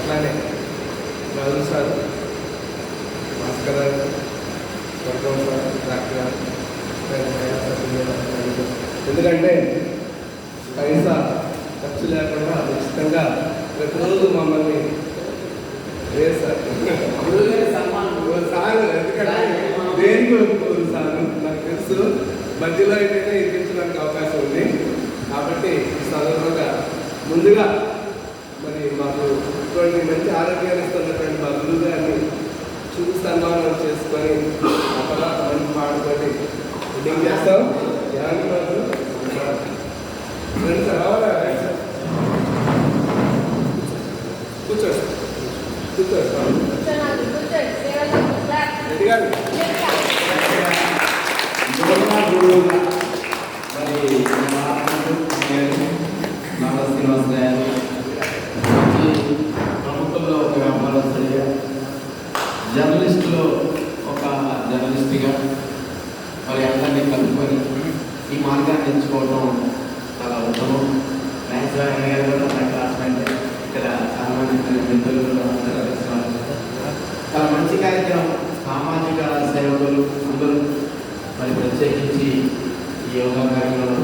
అట్లానే రాజు సార్, భాస్కర్ గారు, వర్గం సార్, డాక్టర్ గారు, ఎందుకంటే పైసా ఖర్చు లేకుండా ఉచితంగా ప్రతిరోజు మమ్మల్ని సార్ ఎందుకంటే దేనికి ఒప్పుకోరు సార్, నాకు తెలుసు. మధ్యలో అయితేనే ఇప్పించడానికి అవకాశం ఉంది. కాబట్టి ఈ సందర్భంగా ముందుగా మరి మాకు ఇటువంటి మంచి ఆరోగ్యాన్ని ఇస్తున్నటువంటి మా గురువు గారిని చూసి సన్మానం చేసుకొని అక్కడ మంచి పాడుకొని మీటింగ్ చేస్తాం. ధ్యానం రోజు ఫ్రెండ్స్ రావాలా? కూర్చోండి రెడ్డి గారు. మరి శ్రీనివాస్ గారు ప్రభుత్వంలో ఒక వ్యాపారస్తుడిగా, జర్నలిస్టులో ఒక జర్నలిస్ట్గా మరి అందరినీ కలుపుకొని ఈ మార్గాన్ని ఎంచుకోవడం చాలా ఉత్తమం. మ్యాథ్స్ గారు కూడా నా క్లాస్మేట్, ఇక్కడ చాలా మంది మిత్రులు చాలా మంచి కార్యక్రమం. సామాజిక సేవకులు అందరూ మరి ప్రత్యేకించి ఈ యోగా కార్యక్రమంలో